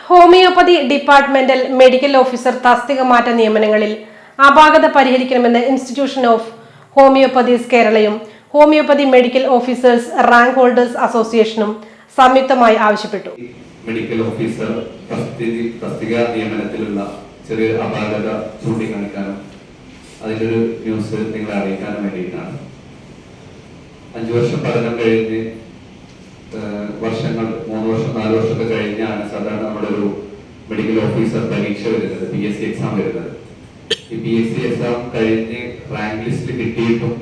Homeopathy departmental medical officer തസ്തിക മാറ്റ നിയമനങ്ങളിൽ അപാകത പരിഹരിക്കണമെന്ന് ഇൻസ്റ്റിറ്റ്യൂഷൻ ഓഫ് ഹോമിയോപ്പതീസ് കേരളയും homoeopathy medical officers rank holders അസോസിയേഷനും സംയുക്തമായി ആവശ്യപ്പെട്ടു. മെഡിക്കൽ ഓഫീസർ തസ്തിക നിയമനത്തിലുള്ള ചെറിയ അപാകത ചൂണ്ടിക്കാണിക്കാനും അതിൻ്റെ ഒരു ന്യൂസ് നിങ്ങളെ അറിയിക്കാനും വേണ്ടിയിട്ടാണ്. 5 വർഷം പഠനം കഴിഞ്ഞ് വർഷങ്ങൾ 3 വർഷം 4 വർഷമൊക്കെ കഴിഞ്ഞാണ് സാധാരണ നമ്മുടെ ഒരു മെഡിക്കൽ ഓഫീസർ പരീക്ഷ വരുന്നത്, PSC എക്സാം വരുന്നത്. ഈ PSC എക്സാം കഴിഞ്ഞ് റാങ്ക് ലിസ്റ്റ് കിട്ടിയിട്ടും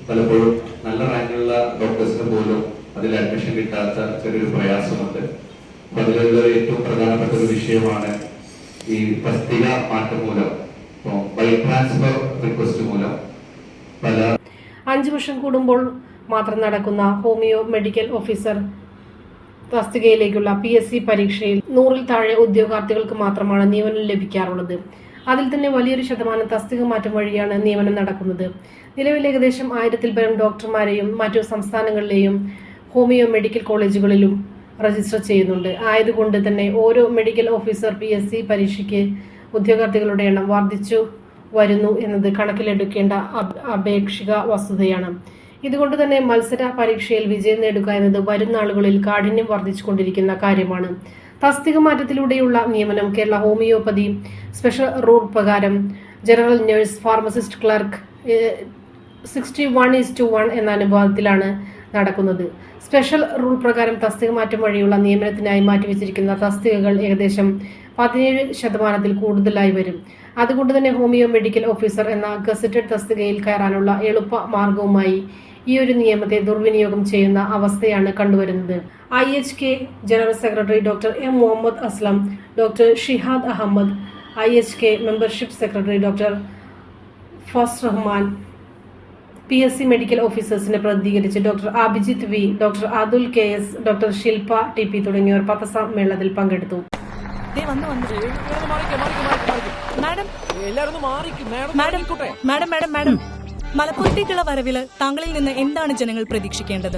പലപ്പോഴും നല്ല റാങ്കുള്ള ഡോക്ടേഴ്സിന് പോലും അതിൽ അഡ്മിഷൻ കിട്ടാത്ത ചെറിയൊരു പ്രയാസമുണ്ട്. അപ്പൊ അതിലുള്ള ഏറ്റവും പ്രധാനപ്പെട്ട ഒരു വിഷയമാണ് ഈ തസ്തിക മാറ്റം മൂലം, ബൈ ട്രാൻസ്ഫർ റിക്വസ്റ്റ് മൂലം 5 വർഷം കൂടുമ്പോൾ മാത്രം നടക്കുന്ന ഹോമിയോ മെഡിക്കൽ ഓഫീസർ തസ്തികയിലേക്കുള്ള PSC പരീക്ഷയിൽ 100-ൽ താഴെ ഉദ്യോഗാർത്ഥികൾക്ക് മാത്രമാണ് നിയമനം ലഭിക്കാറുള്ളത്. അതിൽ തന്നെ വലിയൊരു ശതമാനം തസ്തിക മാറ്റം വഴിയാണ് നിയമനം നടക്കുന്നത്. നിലവിൽ ഏകദേശം 1000-ൽ പരം ഡോക്ടർമാരെയും മറ്റു സംസ്ഥാനങ്ങളിലെയും ഹോമിയോ മെഡിക്കൽ കോളേജുകളിലും രജിസ്റ്റർ ചെയ്യുന്നുണ്ട്. ആയതുകൊണ്ട് തന്നെ ഓരോ മെഡിക്കൽ ഓഫീസർ PSC പരീക്ഷയ്ക്ക് ഉദ്യോഗാർത്ഥികളുടെ എണ്ണം വർദ്ധിച്ചു വരുന്നു എന്നത് കണക്കിലെടുക്കേണ്ട അപേക്ഷിക വസ്തുതയാണ്. ഇതുകൊണ്ട് തന്നെ മത്സര പരീക്ഷയിൽ വിജയം നേടുക എന്നത് വരുന്ന നാളുകളിൽ കാഠിന്യം വർദ്ധിച്ചുകൊണ്ടിരിക്കുന്ന കാര്യമാണ്. തസ്തിക മാറ്റത്തിലൂടെയുള്ള നിയമനം കേരള ഹോമിയോപ്പതി സ്പെഷ്യൽ റൂൾ പ്രകാരം ജനറൽ നഴ്സ്, ഫാർമസിസ്റ്റ്, ക്ലർക്ക് 61:1 എന്ന അനുപാതത്തിലാണ് നടക്കുന്നത്. സ്പെഷ്യൽ റൂൾ പ്രകാരം തസ്തിക മാറ്റം വഴിയുള്ള നിയമനത്തിനായി മാറ്റിവെച്ചിരിക്കുന്ന തസ്തികകൾ ഏകദേശം 17% കൂടുതലായി വരും. അതുകൊണ്ട് തന്നെ ഹോമിയോ മെഡിക്കൽ ഓഫീസർ എന്ന ഗസറ്റഡ് തസ്തികയിൽ കയറാനുള്ള എളുപ്പ മാർഗവുമായി ഈ ഒരു നിയമത്തെ ദുർവിനിയോഗം ചെയ്യുന്ന അവസ്ഥയാണ് കണ്ടുവരുന്നത്. IHK general secretary doctor M. Muhammad Aslam, doctor Shihad Ahammed, IHK membership secretary doctor Faz Rahman, PSC medical ഓഫീസേഴ്സിനെ പ്രതിനിധീകരിച്ച് doctor Abhijith V, doctor Athul KS, doctor Shilpa TP തുടങ്ങിയവർ പത്രസമ്മേളനത്തിൽ പങ്കെടുത്തു. മലപ്പുറത്തേക്കുള്ള വരവില് താങ്കളിൽ നിന്ന് എന്താണ് ജനങ്ങൾ പ്രതീക്ഷിക്കേണ്ടത്?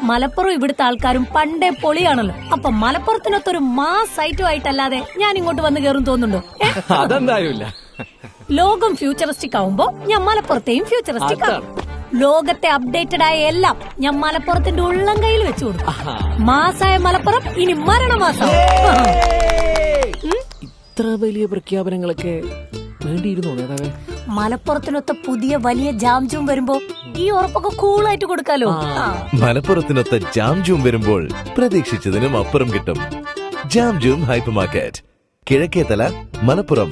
മലപ്പുറം ഇവിടുത്തെ ആൾക്കാരും പണ്ടേ പൊളിയാണല്ലോ. അപ്പൊ മലപ്പുറത്തിനൊത്തൊരു മാസ് ഐറ്റം ആയിട്ടല്ലാതെ ഞാൻ ഇങ്ങോട്ട് വന്ന് കയറും തോന്നുന്നുണ്ടോ? അതെന്തായാലും ലോകം ഫ്യൂച്ചറിസ്റ്റിക് ആവുമ്പോ ഞാൻ മലപ്പുറത്തെയും ഫ്യൂച്ചറിസ്റ്റിക് ആവും. ലോകത്തെ അപ്ഡേറ്റഡ് ആയ എല്ലാം ഞാൻ മലപ്പുറത്തിന്റെ ഉള്ളം കയ്യിൽ വെച്ചു കൊടുക്കും. മാസായ മലപ്പുറം ഇനി മരണമാസം. ഇത്ര വലിയ പ്രഖ്യാപനങ്ങളൊക്കെ വേണ്ടിയിരുന്നു നേതാവേ. മലപ്പുറത്തിനൊത്ത പുതിയ വലിയ ജാംജൂം വരുമ്പോ ഈ ഉറപ്പൊക്കെ കൂളായിട്ട് കൊടുക്കാലോ. മലപ്പുറത്തിനൊത്ത ജാംജൂം വരുമ്പോൾ പ്രതീക്ഷിച്ചതിനും അപ്പുറം കിട്ടും. Jamjoom hyper market, Kizhakkethala, Malappuram.